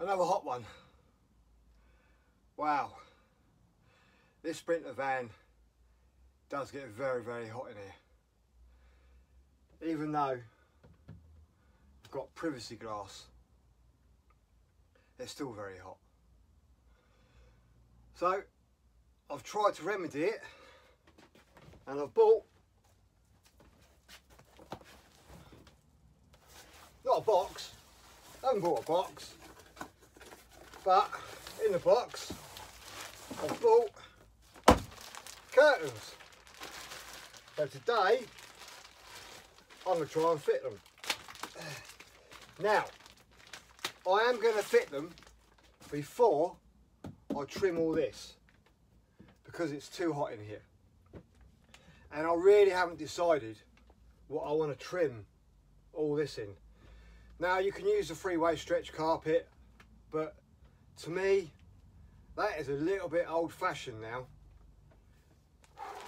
Another hot one. Wow, this Sprinter van does get very, very hot in here. Even though I've got privacy glass, it's still very hot. So I've tried to remedy it, and I've bought, not a box, I haven't bought a box, but in the box I've bought curtains. So today I'm going to try and fit them. Now I am going to fit them before I trim all this, because it's too hot in here, and I really haven't decided what I want to trim all this in. Now you can use a three-way stretch carpet, but to me that is a little bit old-fashioned now.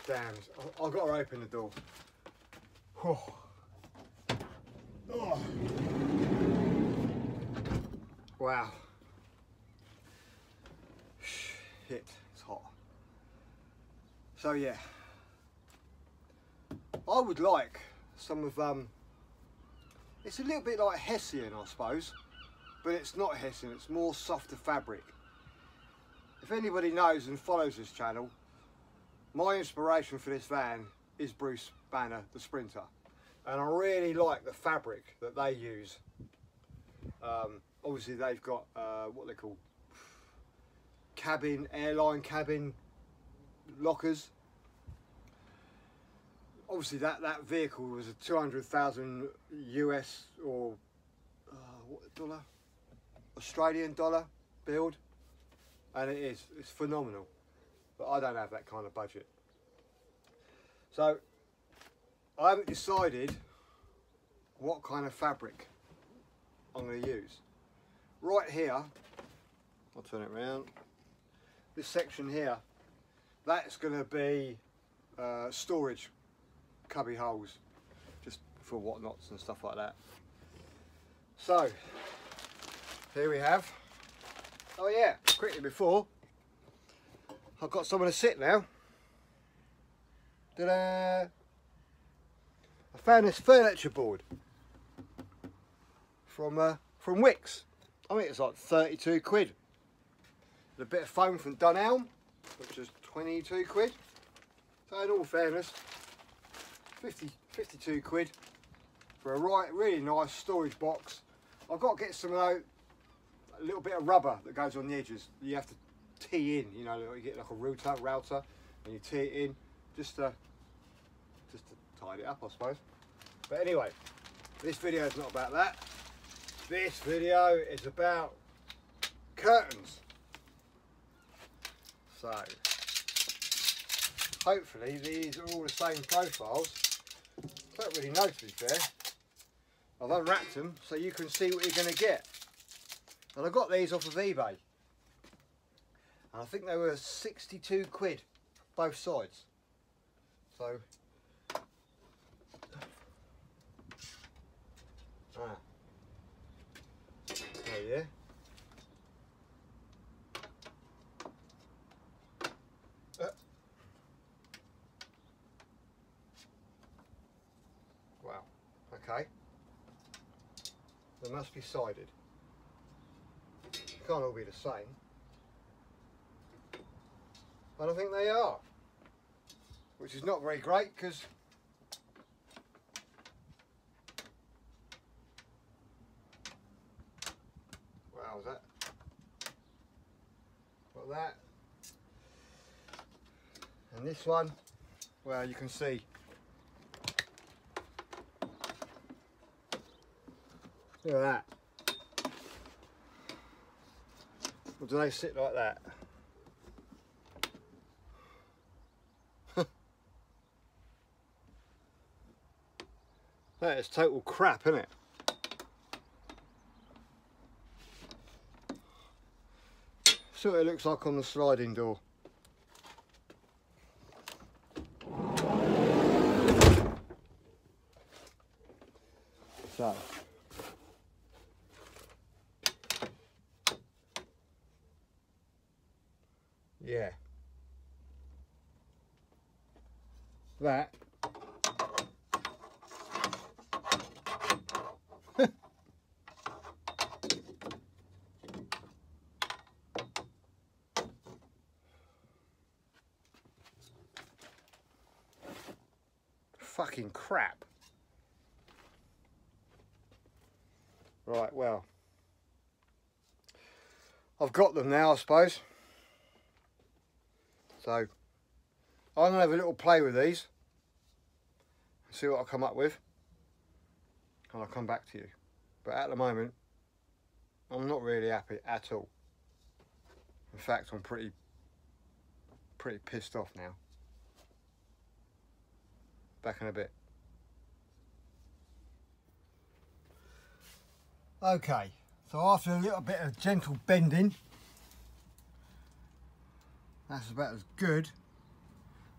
Damn, I've got to open the door. Oh. Oh. Wow. Shit, it's hot. So yeah, I would like some of it's a little bit like Hessian, I suppose, but it's not Hessian, it's more softer fabric. If anybody knows and follows this channel, my inspiration for this van is Bruce Banner, the Sprinter, and I really like the fabric that they use. Obviously they've got what they call airline cabin lockers. Obviously that vehicle was a 200,000 US or what dollar? Australian dollar build, and it's phenomenal, but I don't have that kind of budget. So I haven't decided what kind of fabric I'm going to use. Right here, I'll turn it around, this section here, that's going to be storage cubby holes, just for whatnots and stuff like that. So here we have, oh yeah, quickly before, I've got somewhere to sit now. Ta-da! I found this furniture board from Wix. I think it's like 32 quid. A bit of foam from Dunelm, which is 22 quid. So in all fairness, 52 quid for a really nice storage box. I've got to get some a little bit of rubber that goes on the edges. You have to tee in, you know, you get like a router and you tee it in just to tidy it up, I suppose. But anyway, this video is not about that. This video is about curtains. So hopefully these are all the same profiles. Don't really know, to be fair. I've unwrapped them so you can see what you're going to get. And I got these off of eBay, and I think they were 62 quid both sides. So oh yeah, wow, okay, they must be sided. Can't all be the same, but I think they are, which is not very great because wow, is that got that, and this one, well, you can see look at that. Or do they sit like that? That is total crap, isn't it? See what it looks like on the sliding door. So yeah, that fucking crap. Right, well, I've got them now, I suppose. So I'm gonna have a little play with these, see what I come up with, and I'll come back to you. But at the moment, I'm not really happy at all. In fact, I'm pretty pissed off now. Back in a bit. Okay, so after a little bit of gentle bending, that's about as good.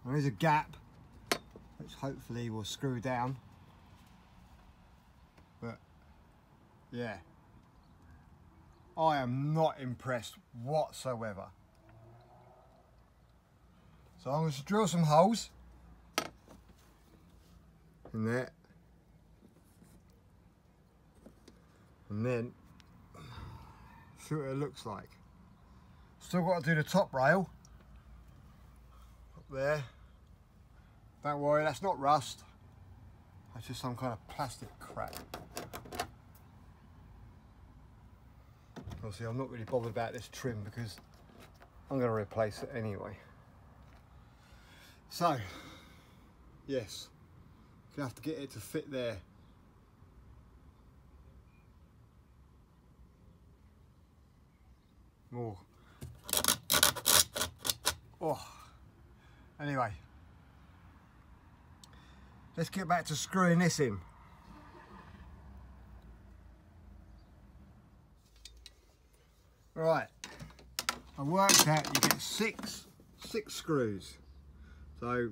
There is a gap, which hopefully will screw down. But yeah, I am not impressed whatsoever. So I'm going to drill some holes in there, and then see what it looks like. Still got to do the top rail up there. Don't worry, that's not rust, that's just some kind of plastic crap. Obviously I'm not really bothered about this trim because I'm going to replace it anyway. So yes, you have to get it to fit there. Oh. Oh. Anyway, let's get back to screwing this in. Right, I worked out you get six screws. So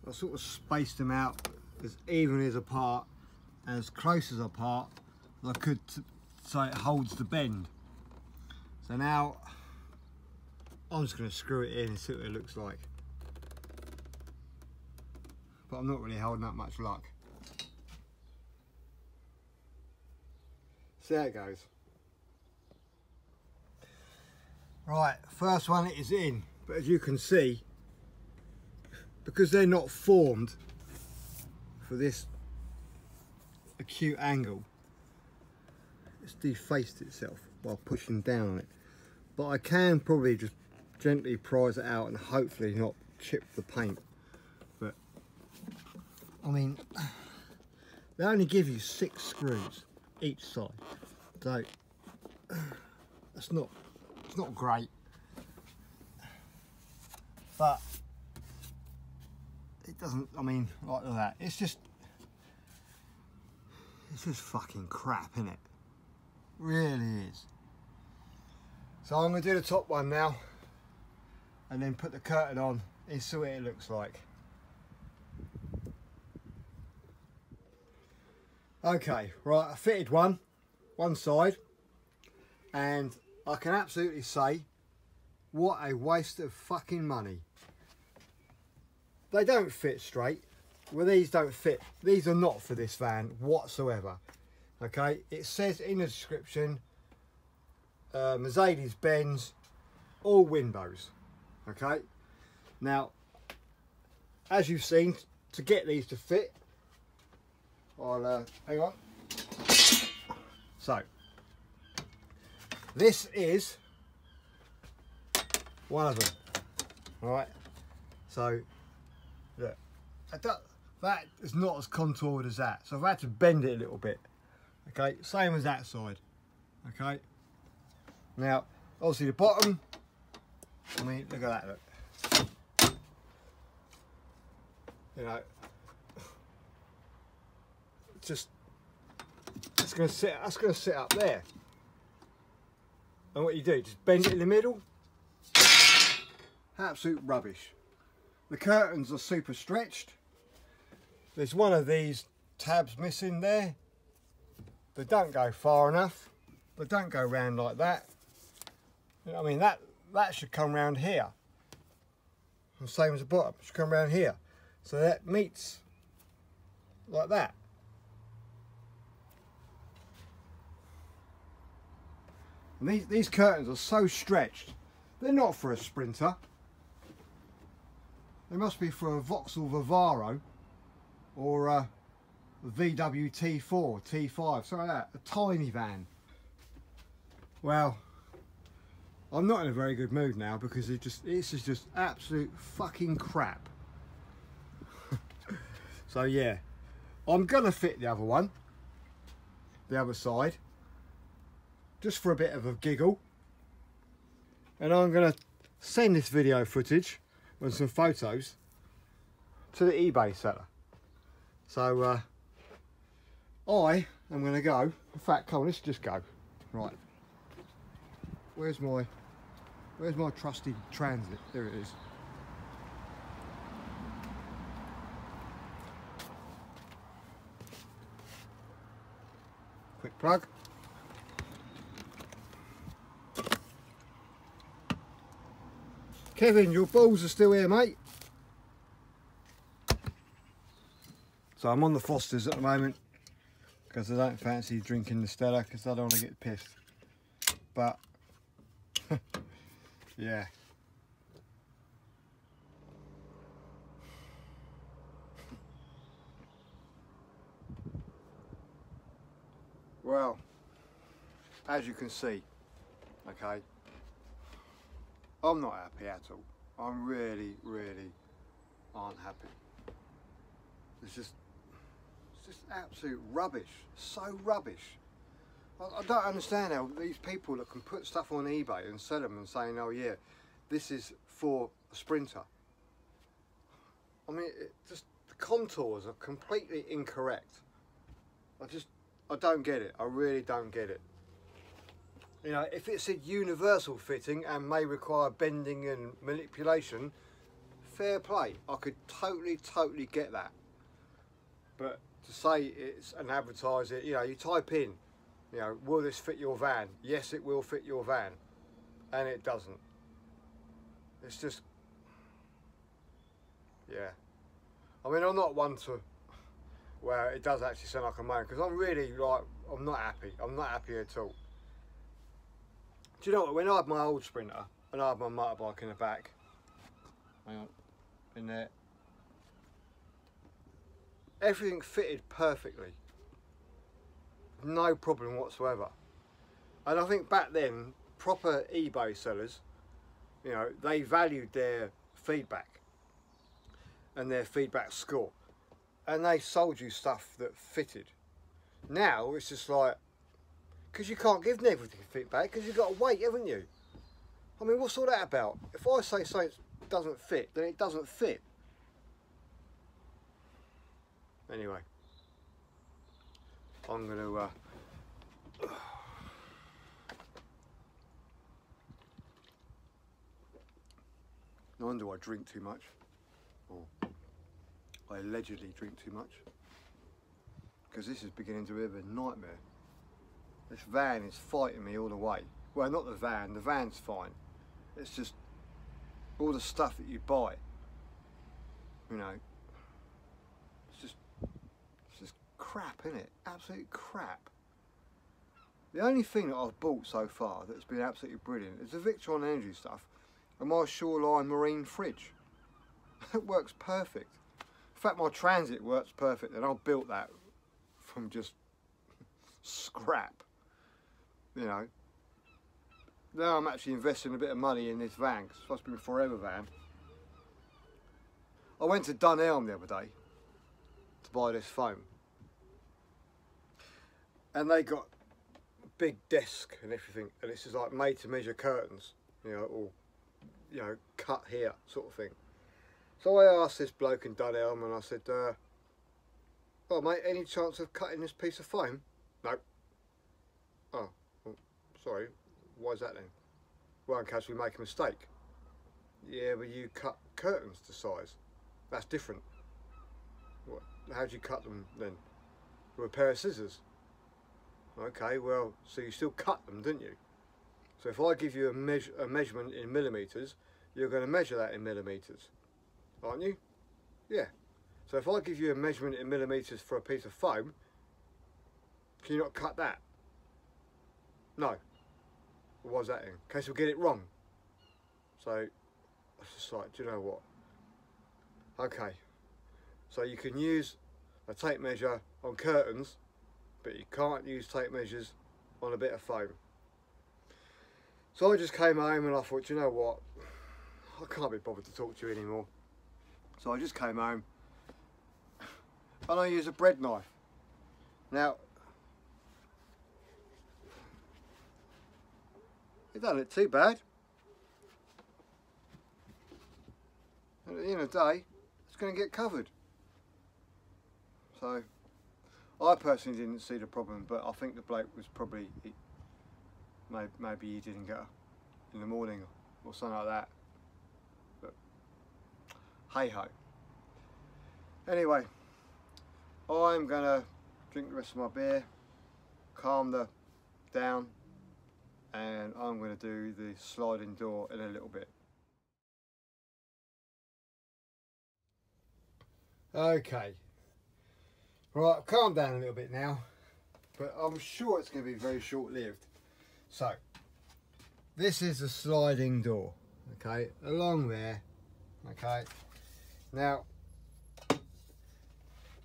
I sort of spaced them out as evenly as apart and as close as apart as I could so it holds the bend. So now I'm just going to screw it in and see what it looks like. But I'm not really holding up much luck. See how it goes. Right, first one is in, but as you can see, because they're not formed for this acute angle, it's defaced itself while pushing down on it. But I can probably just gently prise it out and hopefully not chip the paint. But I mean, they only give you 6 screws each side, so it's not great. But it doesn't, I mean, like that. It's just fucking crap, isn't it? Really is. So I'm going to do the top one now and then put the curtain on and see what it looks like. Okay, right, I fitted one side, and I can absolutely say, what a waste of fucking money. They don't fit straight. Well, these don't fit. These are not for this van whatsoever. Okay, it says in the description, Mercedes Benz, all windows. Okay, now as you've seen, to get these to fit, I'll hang on. So this is one of them. All right, so look, that is not as contoured as that, so I've had to bend it a little bit. Okay, same as that side. Okay, now obviously the bottom, I mean, look at that, look. You know, just that's going to sit up there. And what you do, just bend it in the middle. Absolute rubbish. The curtains are super stretched. There's one of these tabs missing there. They don't go far enough. They don't go round like that. You know, I mean, that that should come round here. The same as the bottom, it should come round here. So that meets like that. And these curtains are so stretched. They're not for a Sprinter. They must be for a Vauxhall Vivaro or a VW T4, T5, something like that. A tiny van. Well, I'm not in a very good mood now because this is just absolute fucking crap. So yeah, I'm gonna fit the other one, the other side, just for a bit of a giggle. And I'm gonna send this video footage and some photos to the eBay seller. So I am gonna go. In fact, come on, let's just go. Right. Where's my trusty Transit? There it is. Quick plug. Kevin, your balls are still here, mate. So I'm on the Fosters at the moment because I don't fancy drinking the Stella because I don't want to get pissed. But yeah. Well, as you can see, okay, I'm not happy at all. I'm really, really aren't happy. It's just absolute rubbish. So rubbish. I don't understand how these people that can put stuff on eBay and sell them and saying, oh yeah, this is for a Sprinter. I mean, the contours are completely incorrect. I don't get it. I really don't get it. You know, if it said universal fitting and may require bending and manipulation, fair play. I could totally get that. But to say it's an advertiser, you know, you type in, you know, will this fit your van? Yes, it will fit your van. And it doesn't. It's just, yeah. I mean, I'm not one to, well, it does actually sound like a moan, because I'm really, like, I'm not happy. I'm not happy at all. Do you know what, when I had my old Sprinter, and I had my motorbike in the back, hang on, in there, everything fitted perfectly. No problem whatsoever. And I think back then, proper eBay sellers, you know, they valued their feedback and their feedback score, and they sold you stuff that fitted. Now it's just like, because you can't give everything feedback because you've got to wait, haven't you? I mean, what's all that about? If I say something doesn't fit, then it doesn't fit. Anyway, I'm going to no wonder I drink too much, or I allegedly drink too much, because this is beginning to be a bit of a nightmare. This van is fighting me all the way. Well, not the van's fine. It's just all the stuff that you buy, you know, it's just crap, isn't it? Absolute crap. The only thing that I've bought so far that's been absolutely brilliant is the Victron Energy stuff and my Shoreline Marine fridge. It works perfect. In fact, my Transit works perfect, and I built that from just scrap, you know. Now I'm actually investing a bit of money in this van, because it's supposed to be a forever van. I went to Dunelm the other day to buy this foam, and they got a big desk and everything, and this is like made to measure curtains, you know, or, you know, cut here sort of thing. So I asked this bloke in Dunelm, and I said, oh mate, any chance of cutting this piece of foam? No. Oh, well, sorry, why is that then? Well, in case we make a mistake. Yeah, but you cut curtains to size. That's different. What? How do you cut them then? With a pair of scissors? Okay, well, so you still cut them, didn't you? So if I give you a measurement in millimetres, you're going to measure that in millimetres, aren't you? Yeah. So if I give you a measurement in millimetres for a piece of foam, can you not cut that? No. Well, why's that in case we get it wrong? So it's just like, do you know what? Okay. So you can use a tape measure on curtains, but you can't use tape measures on a bit of foam. So I just came home and I thought, you know what? I can't be bothered to talk to you anymore. So I just came home and I used a bread knife. Now, it doesn't look too bad. At the end of the day, it's going to get covered. So, I personally didn't see the problem, but I think the bloke was probably, maybe he didn't get her in the morning or something like that. But, hey ho. Anyway, I'm going to drink the rest of my beer, calm down, and I'm going to do the sliding door in a little bit. Okay, right, I've calmed down a little bit now, but I'm sure it's going to be very short-lived. So, this is a sliding door, okay, along there, okay. Now,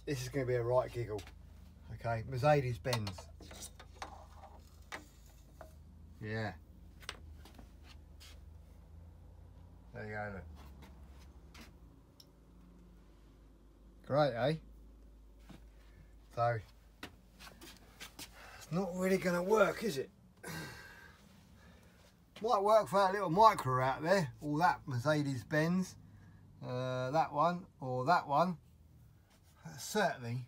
this is going to be a right giggle, okay, Mercedes Benz. Yeah. There you go, look. Great, eh? So, it's not really going to work, is it? Might work for that little micro out there, or that Mercedes Benz, that one, or that one. Certainly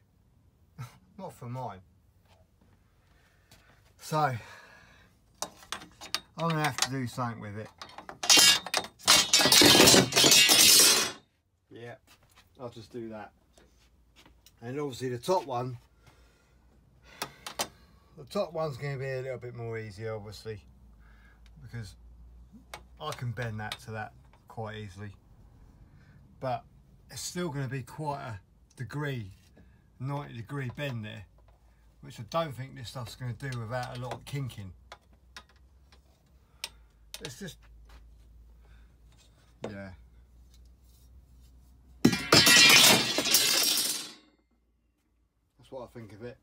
not for mine. So, I'm going to have to do something with it. Yeah, I'll just do that. And obviously the top one's going to be a little bit more easier, obviously, because I can bend that to that quite easily. But it's still going to be quite a 90-degree bend there, which I don't think this stuff's going to do without a lot of kinking. It's just, yeah. That's what I think of it.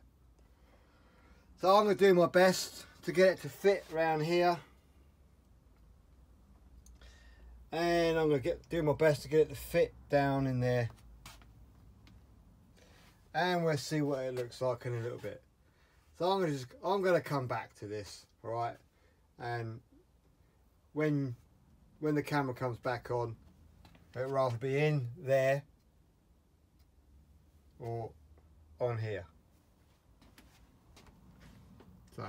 So I'm going to do my best to get it to fit around here. And I'm going to do my best to get it to fit down in there. And we'll see what it looks like in a little bit. So I'm going to come back to this, all right? And when the camera comes back on, it'll rather be in there or on here. So,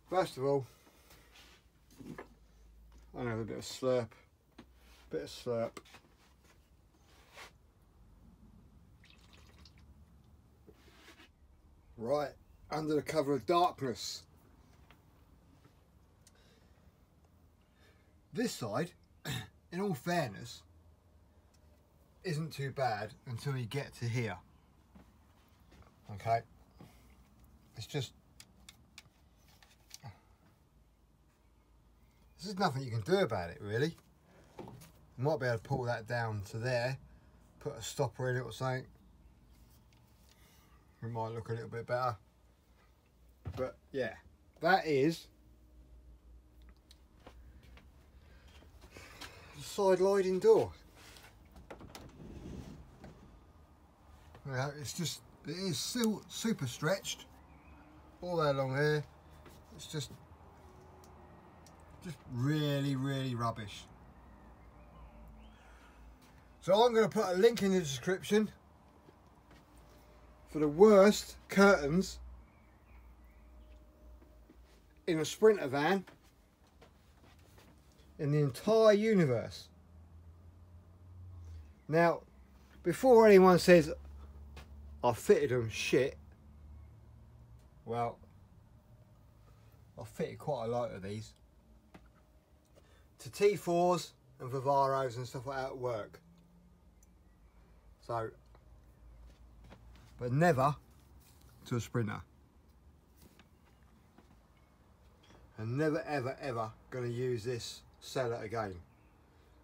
first of all, I'm going to have a bit of slurp. Right under the cover of darkness. This side, in all fairness, isn't too bad until you get to here. Okay, it's just, there's nothing you can do about it really. You might be able to pull that down to there, put a stopper in it or something. It might look a little bit better. But yeah, that is the side sliding door. Yeah, it is still super stretched all the way along here. It's just really rubbish. So I'm going to put a link in the description for the worst curtains in a Sprinter van in the entire universe. Now, before anyone says I fitted them shit, well, I've fitted quite a lot of these to T4s and Vivaros and stuff like that at work. So, but never to a Sprinter. And never ever ever going to use this seller again.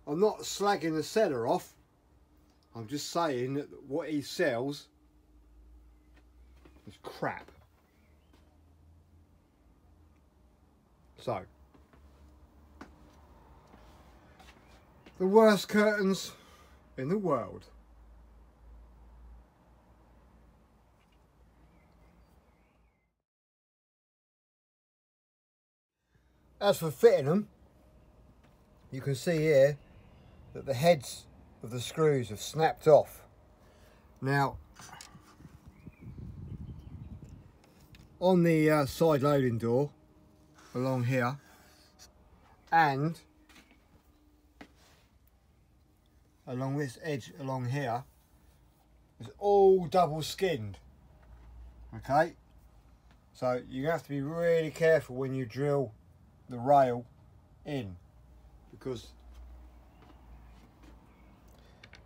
I'm not slagging the seller off. I'm just saying that what he sells is crap. So, the worst curtains in the world. As for fitting them, you can see here that the heads of the screws have snapped off. Now, on the side loading door along here, and along this edge along here, is all double skinned. Okay, so you have to be really careful when you drill the rail in, because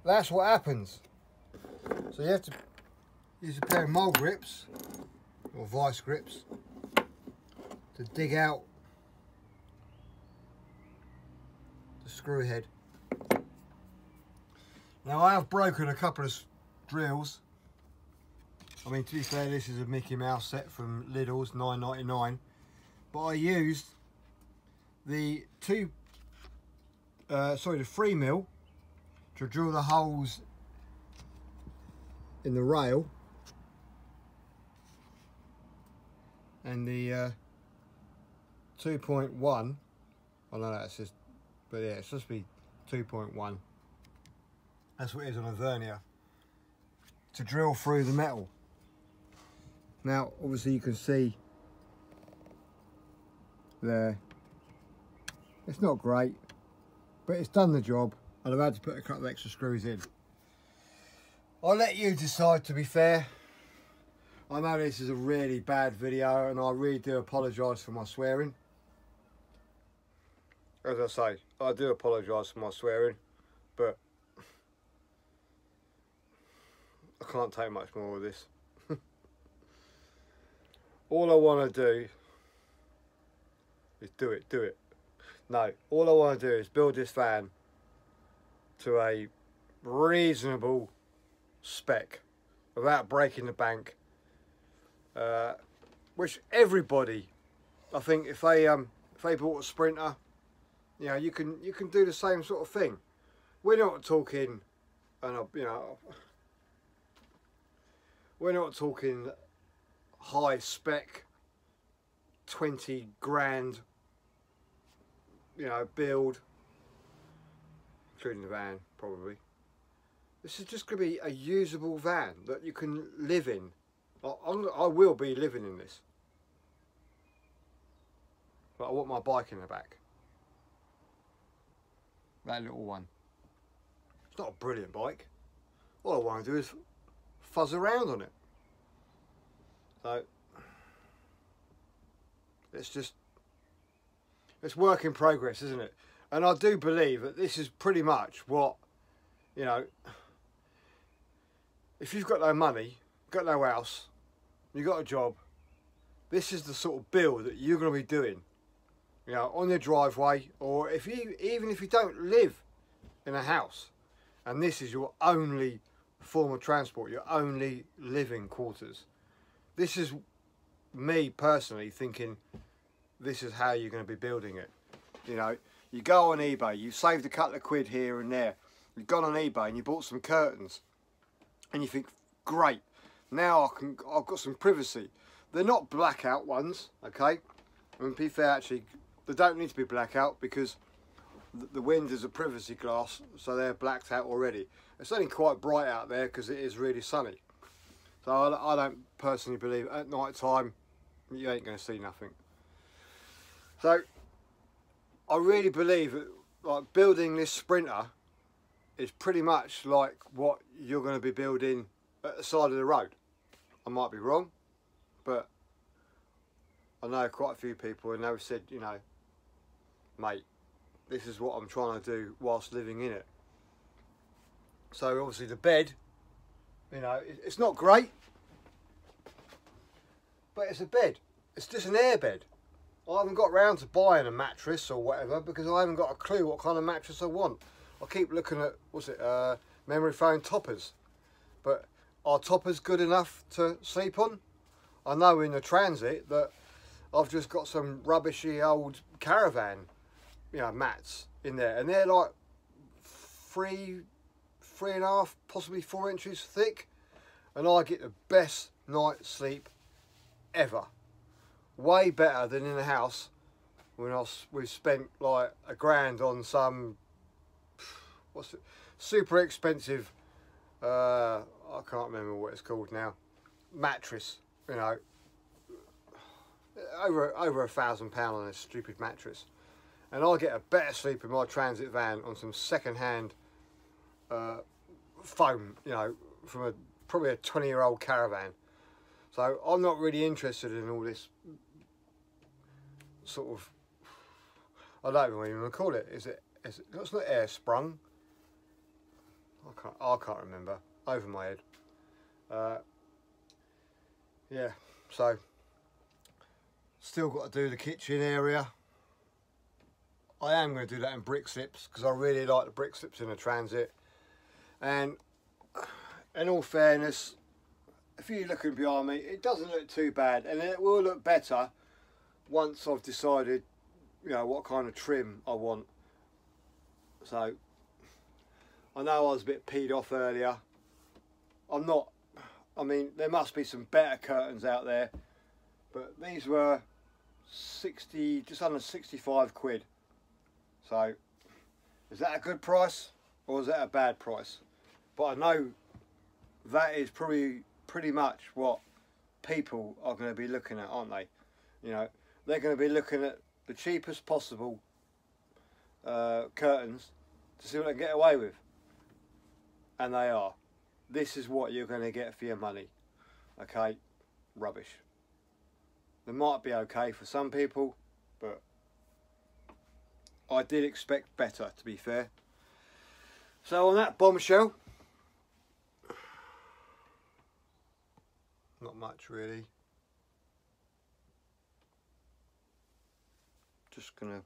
that's what happens. So you have to use a pair of mole grips or vice grips to dig out the screw head. Now I have broken a couple of drills. I mean, to be fair, this is a Mickey Mouse set from Lidl's, $9.99, but I used the 3mm to drill the holes in the rail, and the 2.1, I know that's just, but yeah, it's supposed to be 2.1. That's what it is on a vernier, to drill through the metal. Now, obviously you can see there, it's not great, but it's done the job, and I've had to put a couple of extra screws in. I'll let you decide, to be fair. I know this is a really bad video, and I really do apologise for my swearing. As I say, I do apologise for my swearing, but I can't take much more of this. All I want to do is do it. No, all I want to do is build this van to a reasonable spec without breaking the bank, which everybody, I think, if they bought a Sprinter, you know, you can do the same sort of thing. We're not talking, we're not talking high spec 20 grand, you know, build, including the van probably. This is just going to be a usable van that you can live in. I will be living in this, but I want my bike in the back, that little one. It's not a brilliant bike. All I want to do is fuzz around on it. So it's work in progress, isn't it? And I do believe that this is pretty much what, you know, if you've got no money, got no house, you've got a job, this is the sort of build that you're going to be doing, you know, on your driveway, or even if you don't live in a house and this is your only form of transport, your only living quarters. This is me personally thinking this is how you're going to be building it. You know, you go on eBay, you saved a couple of quid here and there, you've gone on eBay and you bought some curtains, and you think, great, now I've got some privacy. They're not blackout ones, okay? I mean, to be fair, actually, they don't need to be blackout because the wind is a privacy glass, so they're blacked out already. It's only quite bright out there because it is really sunny. So I don't personally believe at night time you ain't going to see nothing. So I really believe that, like, building this Sprinter is pretty much like what you're going to be building at the side of the road. I might be wrong, but I know quite a few people, and they've said, you know, mate, this is what I'm trying to do whilst living in it. So obviously the bed, you know, it's not great, but it's a bed. It's just an air bed. I haven't got round to buying a mattress or whatever because I haven't got a clue what kind of mattress I want. I keep looking at, memory foam toppers. But are toppers good enough to sleep on? I know in the Transit that I've just got some rubbishy old caravan, you know, mats in there. And they're like 3.5, possibly 4 inches thick. And I get the best night's sleep ever. Way better than in the house when we've spent like £1,000 on some super expensive I can't remember what it's called now, mattress, you know, over £1,000 on a stupid mattress, and I get a better sleep in my Transit van on some second-hand foam, you know, from probably a 20-year-old caravan. So I'm not really interested in all this sort of, I don't know what you want to call it. Is it? It's not air sprung. I can't remember. Over my head. Yeah. So still got to do the kitchen area. I am going to do that in brick slips because I really like the brick slips in the Transit. And in all fairness, if you're looking behind me, it doesn't look too bad, and it will look better once I've decided, you know, what kind of trim I want. So I know I was a bit peed off earlier. I'm not. I mean, there must be some better curtains out there, but these were 60, just under 65 quid. So is that a good price or is that a bad price? But I know that is probably pretty much what people are going to be looking at, aren't they? You know, they're going to be looking at the cheapest possible curtains to see what they can get away with, and they are. This is what you're going to get for your money. Okay, rubbish. They might be okay for some people, but I did expect better, to be fair. So on that bombshell, not much really. Just gonna,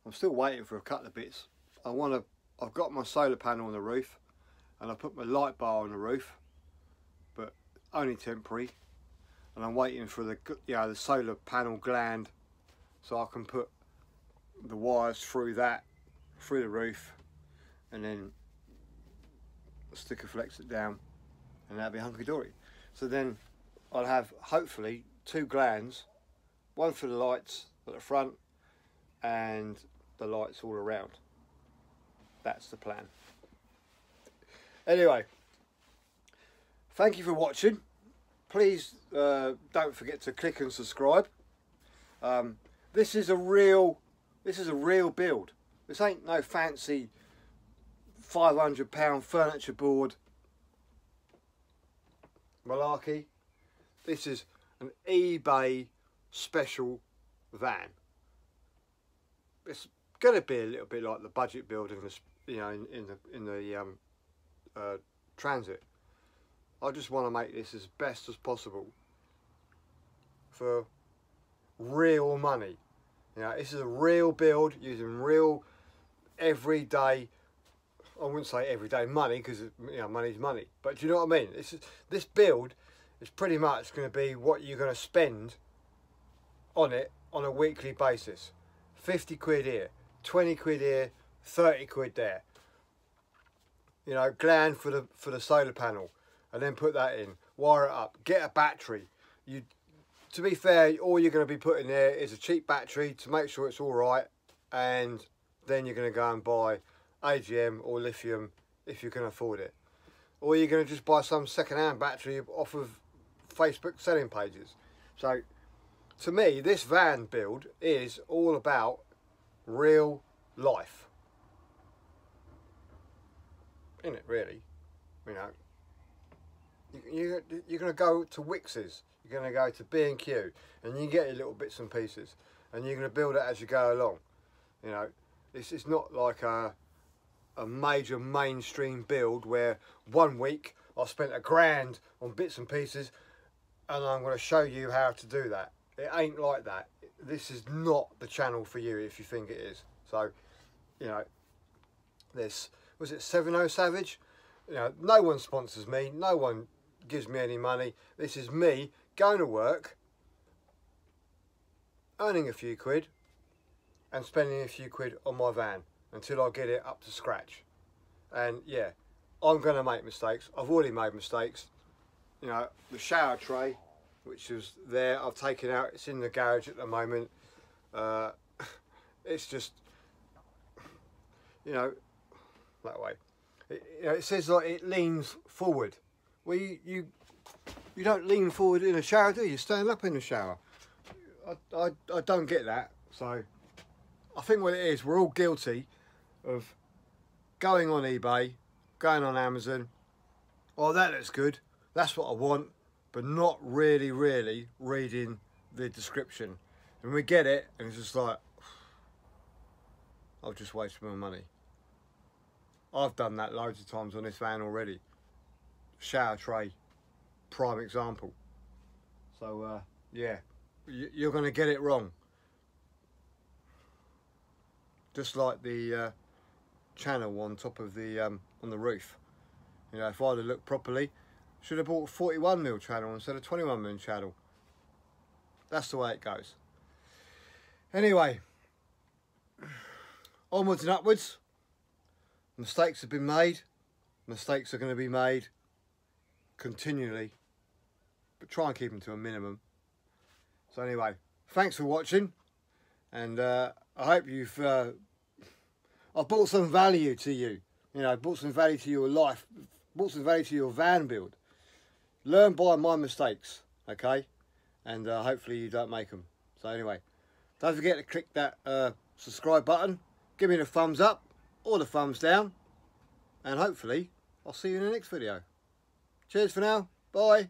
I'm still waiting for a couple of bits. I've got my solar panel on the roof, and I put my light bar on the roof, but only temporary. And I'm waiting for the, you know, the solar panel gland, so I can put the wires through that, through the roof, and then sticker flex it down, and that'll be hunky-dory. So then I'll have hopefully 2 glands, one for the lights at the front and the lights all around. That's the plan. Anyway, thank you for watching. Please don't forget to click and subscribe. This is a real build. This ain't no fancy £500 furniture board malarkey. This is an eBay special van. It's going to be a little bit like the budget build in this, you know, in the Transit. I just want to make this as best as possible for real money. You know, this is a real build using real everyday, I wouldn't say everyday money because, you know, money's money, but do you know what I mean? This build is pretty much going to be what you're going to spend on it on a weekly basis. 50 quid here, 20 quid here, 30 quid there. You know, gland for the solar panel, and then put that in, wire it up, get a battery. To be fair, all you're going to be putting there is a cheap battery to make sure it's all right, and then you're going to go and buy AGM or lithium if you can afford it, or you're going to just buy some second-hand battery off of Facebook selling pages. So to me, this van build is all about real life, isn't it, really? You know, you're going to go to Wix's, you're going to go to B&Q, and you get your little bits and pieces, and you're going to build it as you go along. You know, it's not like a major mainstream build where 1 week I spent £1,000 on bits and pieces and I'm going to show you how to do that. It ain't like that. This is not the channel for you if you think it is. So, you know, this, was it 70 Savage? You know, no one sponsors me, no one gives me any money. This is me going to work, earning a few quid and spending a few quid on my van until I get it up to scratch. And yeah, I'm going to make mistakes. I've already made mistakes. You know, the shower tray, which was there, I've taken out. It's in the garage at the moment. It's just, you know, that way. You know, it says like it leans forward. Well, you don't lean forward in a shower, do you? You stand up in the shower. I don't get that. So I think what it is, we're all guilty of going on eBay, going on Amazon. Oh, that looks good. That's what I want, but not really reading the description. And we get it, and it's just like, I've just wasted my money. I've done that loads of times on this van already. Shower tray, prime example. So yeah, you're going to get it wrong. Just like the channel on top of the on the roof. You know, if I'd have looked properly, should have bought a 41mm channel instead of 21mm channel. That's the way it goes. Anyway, onwards and upwards. Mistakes have been made. Mistakes are going to be made continually, but try and keep them to a minimum. So anyway, thanks for watching, and I hope you've I've brought some value to you. You know, brought some value to your life, brought some value to your van build. Learn by my mistakes, okay? And hopefully you don't make them. So anyway, don't forget to click that subscribe button. Give me the thumbs up or the thumbs down. And hopefully I'll see you in the next video. Cheers for now. Bye.